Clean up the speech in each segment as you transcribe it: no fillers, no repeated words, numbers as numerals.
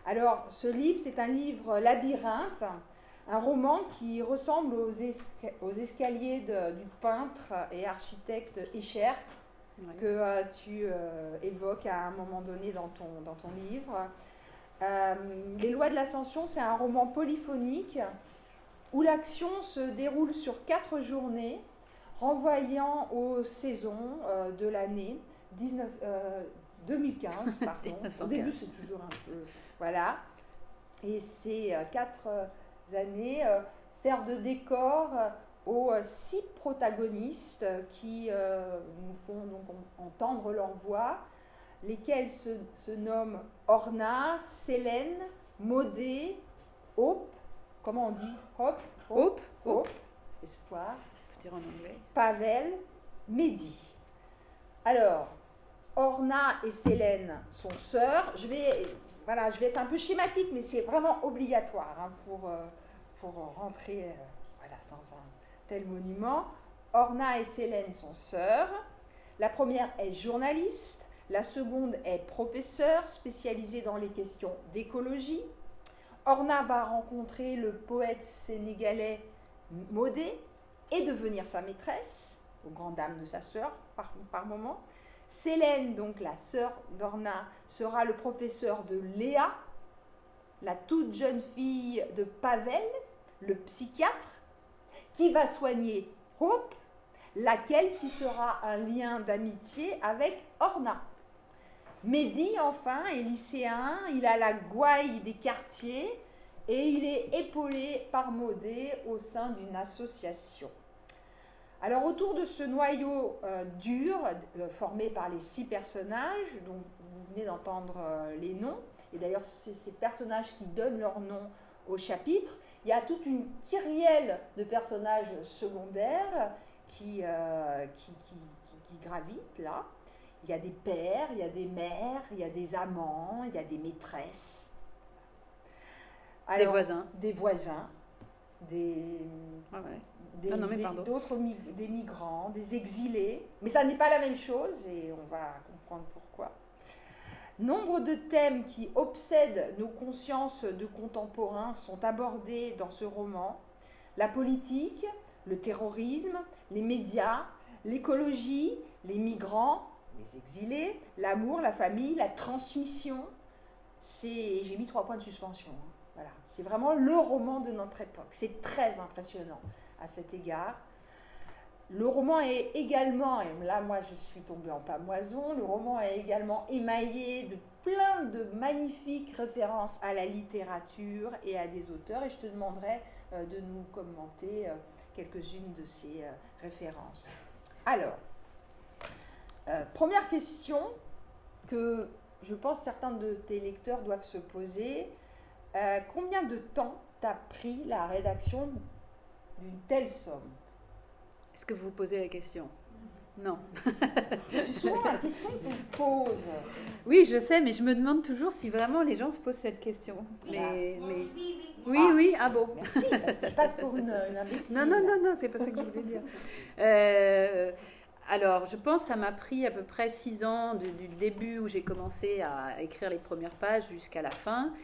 Alors, ce livre, c'est un livre labyrinthe, un roman qui ressemble aux escaliers du peintre et architecte Escher, que tu évoques à un moment donné dans ton livre. Les lois de l'ascension, c'est un roman polyphonique où l'action se déroule sur 4 journées, renvoyant aux saisons de l'année 2015, pardon. Au début, c'est toujours un peu... Voilà. Et ces 4 années servent de décor aux 6 protagonistes qui nous font donc entendre leur voix, lesquels se nomment Orna, Célène, Maudé, Hope, comment on dit Hope, Espoir, dire en anglais. Pavel, Mehdi. Alors, Orna et Célène sont sœurs. Je vais être un peu schématique, mais c'est vraiment obligatoire pour rentrer dans un tel monument. Orna et Célène sont sœurs. La première est journaliste. La seconde est professeure spécialisée dans les questions d'écologie. Orna va rencontrer le poète sénégalais Maudé et devenir sa maîtresse, aux grandes dames de sa sœur par moment. Célène, donc la sœur d'Orna, sera le professeur de Léa, la toute jeune fille de Pavel, le psychiatre, qui va soigner Hope, laquelle tissera un lien d'amitié avec Orna. Mehdi, enfin, est lycéen, il a la gouaille des quartiers et il est épaulé par Maudé au sein d'une association. Alors, autour de ce noyau dur, formé par les 6 personnages, dont vous venez d'entendre les noms, et d'ailleurs, c'est ces personnages qui donnent leur nom au chapitre, il y a toute une kyrielle de personnages secondaires qui gravitent là. Il y a des pères, il y a des mères, il y a des amants, il y a des maîtresses. Alors, des voisins, des migrants, des exilés. Mais ça n'est pas la même chose et on va comprendre pourquoi. Nombre de thèmes qui obsèdent nos consciences de contemporains sont abordés dans ce roman. La politique, le terrorisme, les médias, l'écologie, les migrants, les exilés, l'amour, la famille, la transmission. J'ai mis 3 points de suspension. Voilà. C'est vraiment le roman de notre époque. C'est très impressionnant à cet égard. Le roman est également, et là moi je suis tombée en pâmoison, le roman est également émaillé de plein de magnifiques références à la littérature et à des auteurs, et je te demanderai de nous commenter quelques-unes de ces références. Alors, première question que je pense certains de tes lecteurs doivent se poser, combien de temps t'a pris la rédaction d'une telle somme ? Est-ce que vous posez la question ? Non. C'est souvent la question qu'on pose. Oui, je sais, mais je me demande toujours si vraiment les gens se posent cette question. Oui, ah bon. Merci, parce que je passe pour une imbécile. Non, c'est pas ça que je voulais dire. Alors, je pense que ça m'a pris à peu près 6 ans du début où j'ai commencé à écrire les premières pages jusqu'à la fin.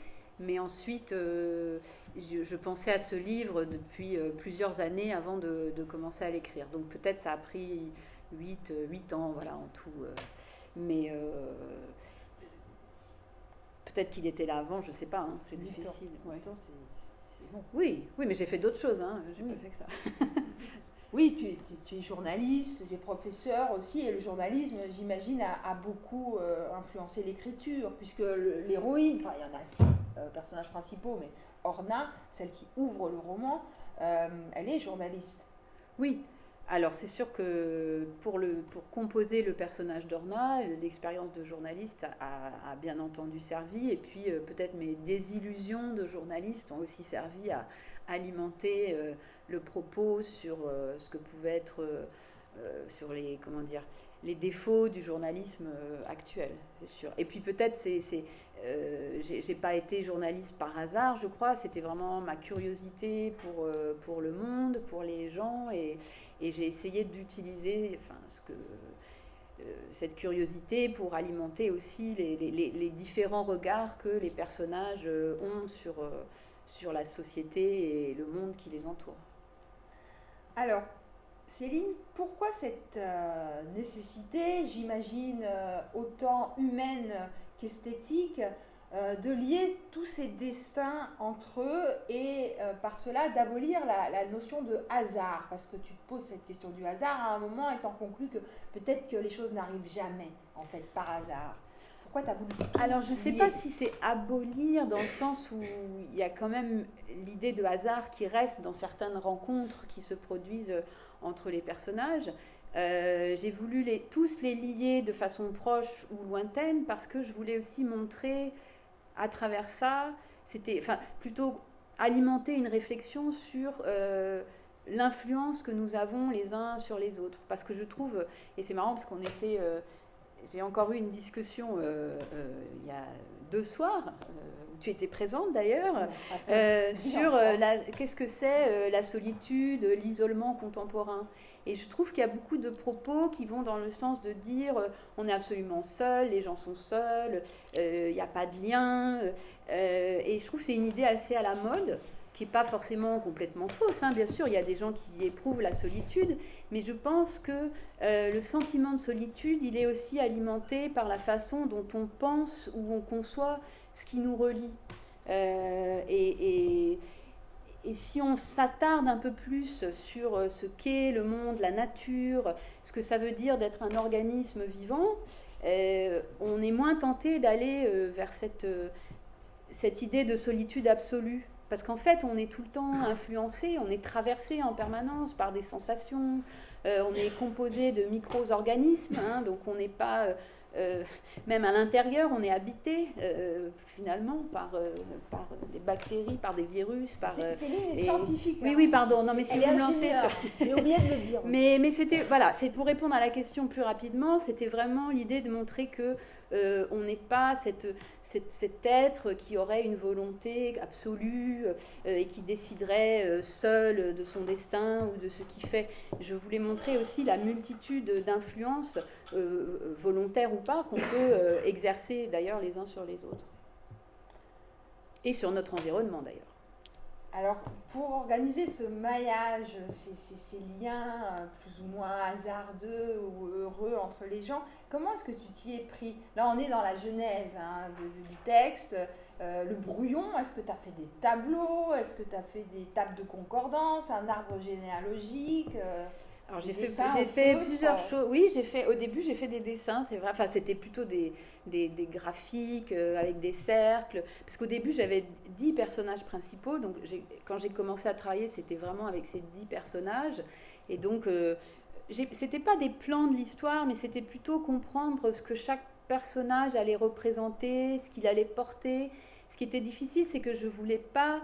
Mais ensuite, je pensais à ce livre depuis plusieurs années avant de commencer à l'écrire. Donc peut-être ça a pris 8 ans, voilà, en tout. Mais peut-être qu'il était là avant, je ne sais pas, hein, c'est difficile. 8 ans, c'est bon. Oui, mais j'ai fait d'autres choses, hein, j'ai pas fait que ça. Oui, tu es journaliste, tu es professeur aussi, et le journalisme, j'imagine, a beaucoup influencé l'écriture, puisque l'héroïne, enfin il y en a 6 personnages principaux, mais Orna, celle qui ouvre le roman, elle est journaliste. Oui, alors c'est sûr que pour composer le personnage d'Orna, l'expérience de journaliste a bien entendu servi, et puis peut-être mes désillusions de journaliste ont aussi servi à alimenter le propos sur ce que pouvait être sur les défauts du journalisme actuel, c'est sûr. Et puis peut-être j'ai pas été journaliste par hasard, je crois, c'était vraiment ma curiosité pour le monde, pour les gens, et j'ai essayé d'utiliser cette curiosité pour alimenter aussi les différents regards que les personnages ont sur la société et le monde qui les entoure. Alors, Céline, pourquoi cette nécessité, j'imagine autant humaine qu'esthétique, de lier tous ces destins entre eux et par cela d'abolir la notion de hasard? Parce que tu te poses cette question du hasard à un moment étant conclu que peut-être que les choses n'arrivent jamais en fait par hasard. Pourquoi tu as voulu Alors je ne sais pas si c'est abolir dans le sens où il y a quand même l'idée de hasard qui reste dans certaines rencontres qui se produisent entre les personnages. J'ai voulu tous les lier de façon proche ou lointaine parce que je voulais aussi montrer à travers ça, plutôt alimenter une réflexion sur l'influence que nous avons les uns sur les autres. Parce que je trouve, et c'est marrant parce j'ai encore eu une discussion il y a 2 soirs, où tu étais présente d'ailleurs, sur qu'est-ce que c'est la solitude, l'isolement contemporain. Et je trouve qu'il y a beaucoup de propos qui vont dans le sens de dire on est absolument seul, les gens sont seuls, il n'y a pas de lien. Et je trouve que c'est une idée assez à la mode, qui n'est pas forcément complètement fausse. Bien sûr, il y a des gens qui éprouvent la solitude, mais je pense que le sentiment de solitude, il est aussi alimenté par la façon dont on pense ou on conçoit ce qui nous relie. Et si on s'attarde un peu plus sur ce qu'est le monde, la nature, ce que ça veut dire d'être un organisme vivant, on est moins tenté d'aller vers cette idée de solitude absolue. Parce qu'en fait, on est tout le temps influencé, on est traversé en permanence par des sensations, on est composé de micro-organismes, donc on n'est pas... même à l'intérieur, on est habité finalement par des bactéries, par des virus. C'est scientifique. Oui, pardon. Non, mais si vous me lancez j'ai oublié de le dire. Mais c'était c'est pour répondre à la question plus rapidement. C'était vraiment l'idée de montrer que on n'est pas cet être qui aurait une volonté absolue et qui déciderait seul de son destin ou de ce qu'il fait. Je voulais montrer aussi la multitude d'influences volontaires ou pas qu'on peut exercer d'ailleurs les uns sur les autres et sur notre environnement d'ailleurs. Alors, pour organiser ce maillage, ces liens plus ou moins hasardeux ou heureux entre les gens, comment est-ce que tu t'y es pris? Là, on est dans la genèse du texte, le brouillon. Est-ce que tu as fait des tableaux? Est-ce que tu as fait des tables de concordance, un arbre généalogique? Alors j'ai fait plusieurs choses. Oui, au début j'ai fait des dessins, c'est vrai. Enfin, c'était plutôt des graphiques avec des cercles. Parce qu'au début j'avais 10 personnages principaux. Donc quand j'ai commencé à travailler, c'était vraiment avec ces 10 personnages. Et donc c'était pas des plans de l'histoire, mais c'était plutôt comprendre ce que chaque personnage allait représenter, ce qu'il allait porter. Ce qui était difficile, c'est que je voulais pas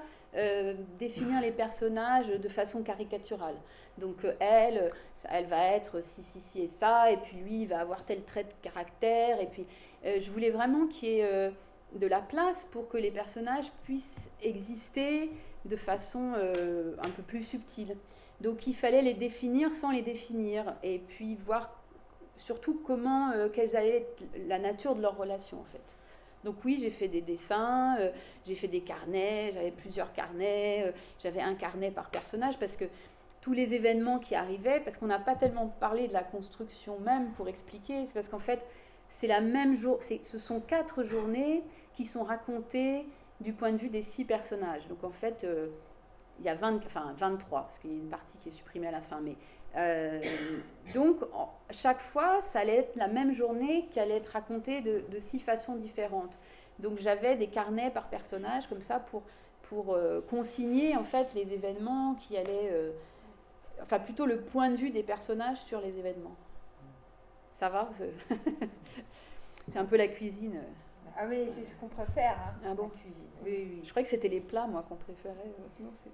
définir les personnages de façon caricaturale. Donc elle va être ci et ça, et puis lui, il va avoir tel trait de caractère, et puis je voulais vraiment qu'il y ait de la place pour que les personnages puissent exister de façon un peu plus subtile. Donc il fallait les définir sans les définir, et puis voir surtout quelle allait être la nature de leur relation en fait. Donc oui, j'ai fait des dessins, j'ai fait des carnets, j'avais plusieurs carnets, j'avais un carnet par personnage parce que tous les événements qui arrivaient, parce qu'on n'a pas tellement parlé de la construction même pour expliquer, c'est parce qu'en fait, c'est la même ce sont 4 journées qui sont racontées du point de vue des 6 personnages. Donc en fait, il y a 23, parce qu'il y a une partie qui est supprimée à la fin, mais donc chaque fois ça allait être la même journée qui allait être racontée de 6 façons différentes. Donc j'avais des carnets par personnage comme ça pour consigner en fait les événements qui allaient enfin plutôt le point de vue des personnages sur les événements. Ça va? C'est un peu la cuisine. Ah oui, c'est ce qu'on préfère, ah bon? La cuisine. Oui. Je croyais que c'était les plats moi qu'on préférait. Non, c'est...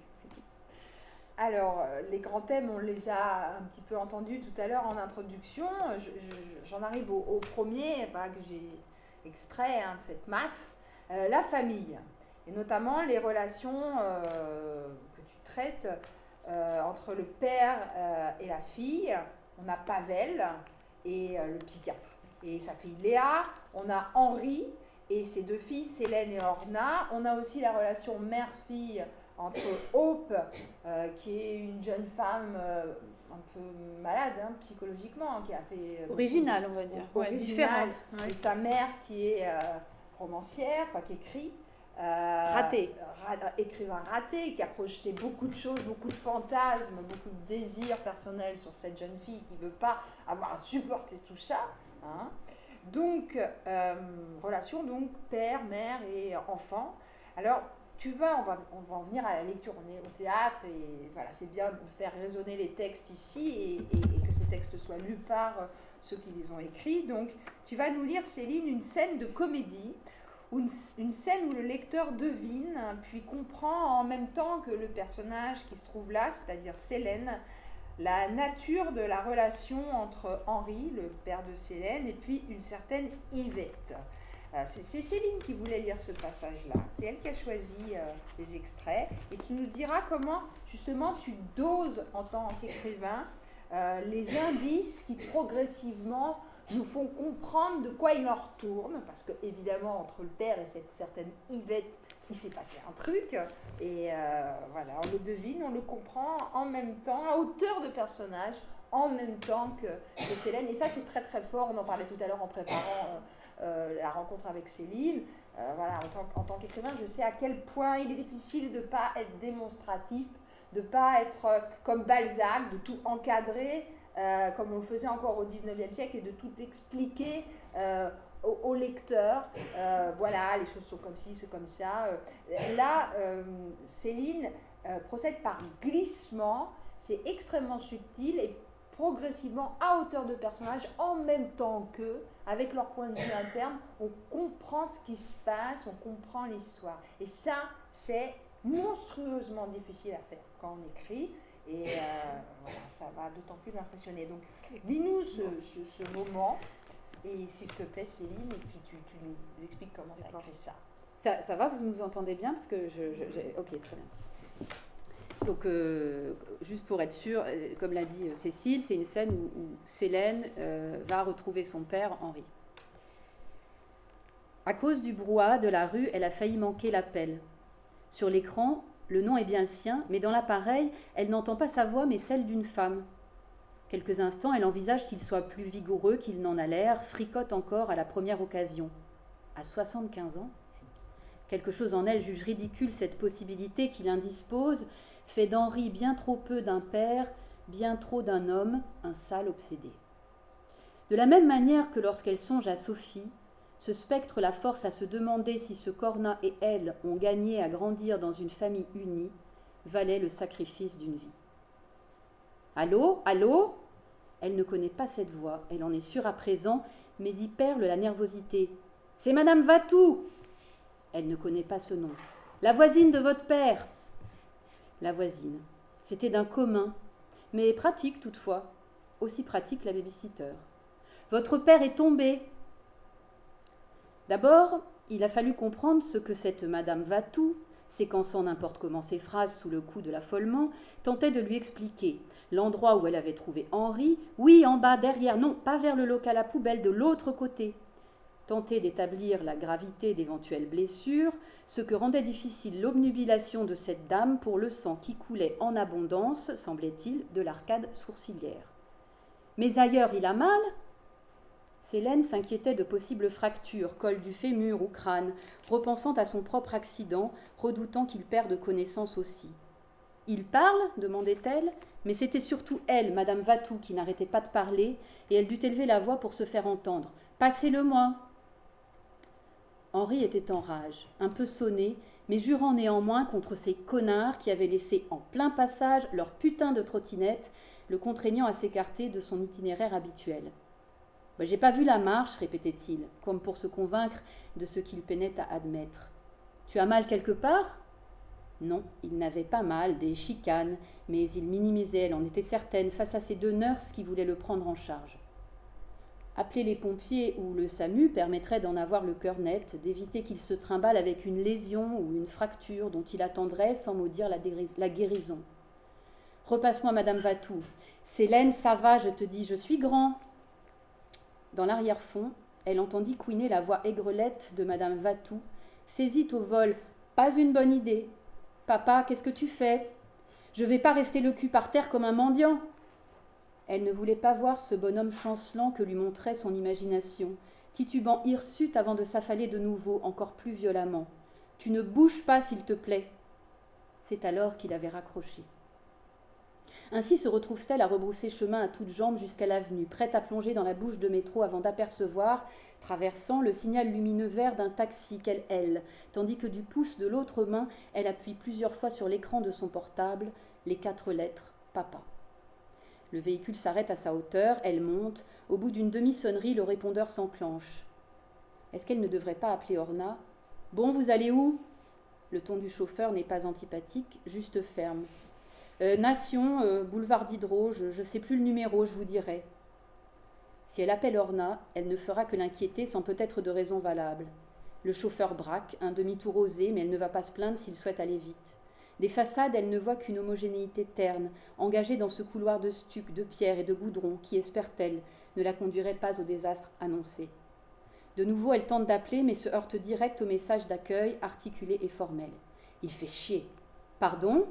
Alors, les grands thèmes, on les a un petit peu entendus tout à l'heure en introduction. J'en arrive au premier que j'ai extrait de cette masse, la famille. Et notamment les relations que tu traites entre le père et la fille. On a Pavel, et le psychiatre. Et sa fille Léa, on a Henri et ses 2 filles, Célène et Orna. On a aussi la relation mère-fille entre Hope, qui est une jeune femme un peu malade psychologiquement, qui a fait... Originale, on va dire. Différente. Et sa mère qui est romancière, qui écrit. Écrivain raté, qui a projeté beaucoup de choses, beaucoup de fantasmes, beaucoup de désirs personnels sur cette jeune fille qui ne veut pas avoir à supporter tout ça. Donc, relation donc père, mère et enfant. Alors, on va en venir à la lecture, on est au théâtre et voilà, c'est bien de faire résonner les textes ici et que ces textes soient lus par ceux qui les ont écrits. Donc, tu vas nous lire, Céline, une scène de comédie, une scène où le lecteur devine, puis comprend en même temps que le personnage qui se trouve là, c'est-à-dire Célène, la nature de la relation entre Henri, le père de Célène, et puis une certaine Yvette. C'est Céline qui voulait lire ce passage-là. C'est elle qui a choisi les extraits. Et tu nous diras comment, justement, tu doses en tant qu'écrivain les indices qui progressivement nous font comprendre de quoi il en retourne. Parce que, évidemment, entre le père et cette certaine Yvette, il s'est passé un truc. Et voilà, on le devine, on le comprend en même temps, à hauteur de personnage, en même temps que Célène. Et ça, c'est très très fort. On en parlait tout à l'heure en préparant la rencontre avec Céline. Voilà, en tant qu'écrivain, je sais à quel point il est difficile de ne pas être démonstratif, de ne pas être comme Balzac, de tout encadrer, comme on le faisait encore au XIXe siècle, et de tout expliquer au lecteur. Voilà, les choses sont comme ci, c'est comme ça. Là, Céline procède par glissement, c'est extrêmement subtil et progressivement à hauteur de personnage, en même temps qu'eux, avec leur point de vue interne, on comprend ce qui se passe, on comprend l'histoire. Et ça, c'est monstrueusement difficile à faire quand on écrit, et voilà, ça va d'autant plus impressionner. Donc, lis-nous ce moment, et s'il te plaît, Céline, et puis tu nous expliques comment tu as écrit ça. Ça va, vous nous entendez bien? Parce que ok, très bien. Donc, juste pour être sûr, comme l'a dit Cécile, c'est une scène où Célène va retrouver son père, Henri. À cause du brouhaha de la rue, elle a failli manquer l'appel. Sur l'écran, le nom est bien le sien, mais dans l'appareil, elle n'entend pas sa voix, mais celle d'une femme. Quelques instants, elle envisage qu'il soit plus vigoureux qu'il n'en a l'air, fricote encore à la première occasion. À 75 ans, quelque chose en elle juge ridicule cette possibilité qu'il indispose, fait d'Henri bien trop peu d'un père, bien trop d'un homme, un sale obsédé. De la même manière que lorsqu'elle songe à Sophie, ce spectre la force à se demander si ce qu'Orna et elle ont gagné à grandir dans une famille unie valait le sacrifice d'une vie. Allô, allô? Elle ne connaît pas cette voix, elle en est sûre à présent, mais y perle la nervosité. C'est Madame Vatou! Elle ne connaît pas ce nom. La voisine de votre père! La voisine. C'était d'un commun, mais pratique toutefois, aussi pratique la baby-sitter. Votre père est tombé. D'abord, il a fallu comprendre ce que cette Madame Vatou, séquençant n'importe comment ses phrases sous le coup de l'affolement, tentait de lui expliquer. L'endroit où elle avait trouvé Henri, oui, en bas, derrière, non, pas vers le local à poubelle, de l'autre côté. Tenter d'établir la gravité d'éventuelles blessures, ce que rendait difficile l'obnubilation de cette dame pour le sang qui coulait en abondance, semblait-il, de l'arcade sourcilière. Mais ailleurs, il a mal? Célène s'inquiétait de possibles fractures, col du fémur ou crâne, repensant à son propre accident, redoutant qu'il perde connaissance aussi. « Il parle » demandait-elle, mais c'était surtout elle, Madame Vatou, qui n'arrêtait pas de parler, et elle dut élever la voix pour se faire entendre. « Passez-le-moi » Henri était en rage, un peu sonné, mais jurant néanmoins contre ces connards qui avaient laissé en plein passage leur putain de trottinette, le contraignant à s'écarter de son itinéraire habituel. « J'ai pas vu la marche, répétait-il, comme pour se convaincre de ce qu'il peinait à admettre. Tu as mal quelque part? Non, il n'avait pas mal, des chicanes, mais il minimisait, elle en était certaine, face à ces deux nurses qui voulaient le prendre en charge. Appeler les pompiers ou le SAMU permettrait d'en avoir le cœur net, d'éviter qu'il se trimballe avec une lésion ou une fracture dont il attendrait sans maudire la guérison. Repasse-moi Madame Vatou. Célène, ça va, je te dis, je suis grand. Dans l'arrière-fond, elle entendit couiner la voix aigrelette de Madame Vatou, saisit au vol. « Pas une bonne idée. Papa, qu'est-ce que tu fais ? Je vais pas rester le cul par terre comme un mendiant. » Elle ne voulait pas voir ce bonhomme chancelant que lui montrait son imagination, titubant hirsute avant de s'affaler de nouveau, encore plus violemment. « Tu ne bouges pas, s'il te plaît. » C'est alors qu'il avait raccroché. Ainsi se retrouve-t-elle à rebrousser chemin à toutes jambes jusqu'à l'avenue, prête à plonger dans la bouche de métro avant d'apercevoir, traversant, le signal lumineux vert d'un taxi qu'elle hèle, tandis que du pouce de l'autre main, elle appuie plusieurs fois sur l'écran de son portable les 4 lettres « Papa ». Le véhicule s'arrête à sa hauteur, elle monte. Au bout d'une demi-sonnerie, le répondeur s'enclenche. Est-ce qu'elle ne devrait pas appeler Orna ? « Bon, vous allez où ?» Le ton du chauffeur n'est pas antipathique, juste ferme. Nation, boulevard Diderot, je ne sais plus le numéro, je vous dirai. Si elle appelle Orna, elle ne fera que l'inquiéter sans peut-être de raison valable. Le chauffeur braque, un demi-tour osé, mais elle ne va pas se plaindre s'il souhaite aller vite. Des façades, elle ne voit qu'une homogénéité terne, engagée dans ce couloir de stuc, de pierre et de goudron qui, espère-t-elle, ne la conduirait pas au désastre annoncé. De nouveau, elle tente d'appeler, mais se heurte direct au message d'accueil, articulé et formel. Il fait chier. « Pardon ?»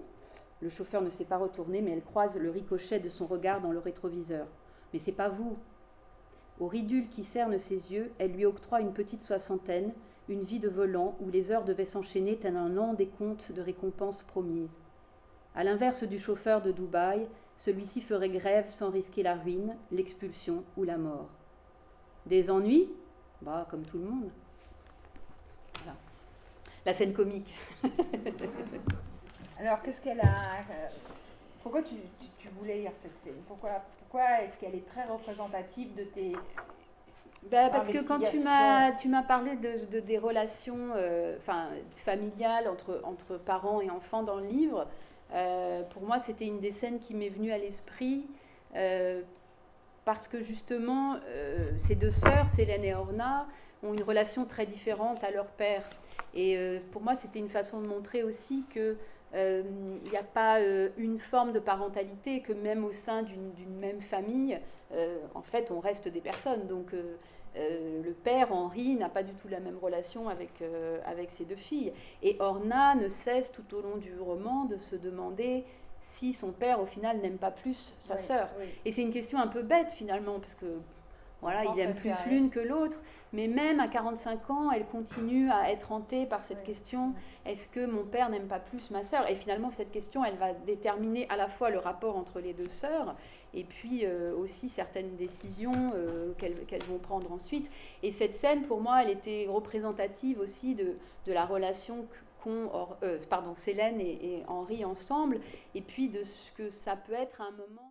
Le chauffeur ne s'est pas retourné, mais elle croise le ricochet de son regard dans le rétroviseur. « Mais c'est pas vous !» Au ridule qui cerne ses yeux, elle lui octroie une petite soixantaine, une vie de volant où les heures devaient s'enchaîner tel un lent décompte de récompenses promises. À l'inverse du chauffeur de Dubaï, celui-ci ferait grève sans risquer la ruine, l'expulsion ou la mort. Des ennuis ? Bah, comme tout le monde. Voilà. La scène comique. Alors, qu'est-ce qu'elle a... Pourquoi tu voulais lire cette scène ? Pourquoi est-ce qu'elle est très représentative de tes... Parce que quand tu m'as parlé des relations familiales entre parents et enfants dans le livre, pour moi, c'était une des scènes qui m'est venue à l'esprit parce que justement, ces 2 sœurs, Célène et Orna, ont une relation très différente à leur père. Et pour moi, c'était une façon de montrer aussi que il n'y a pas une forme de parentalité, que même au sein d'une même famille, en fait, on reste des personnes. Donc, le père, Henri, n'a pas du tout la même relation avec ses 2 filles. Et Orna ne cesse tout au long du roman de se demander si son père, au final, n'aime pas plus sa sœur. Oui. Et c'est une question un peu bête, finalement, parce que voilà, il aime plus l'une que l'autre. Mais même à 45 ans, elle continue à être hantée par cette question. Est-ce que mon père n'aime pas plus ma sœur ? Et finalement, cette question, elle va déterminer à la fois le rapport entre les 2 sœurs et puis aussi certaines décisions qu'elles vont prendre ensuite. Et cette scène, pour moi, elle était représentative aussi de la relation qu'ont Célène et Henri ensemble, et puis de ce que ça peut être à un moment...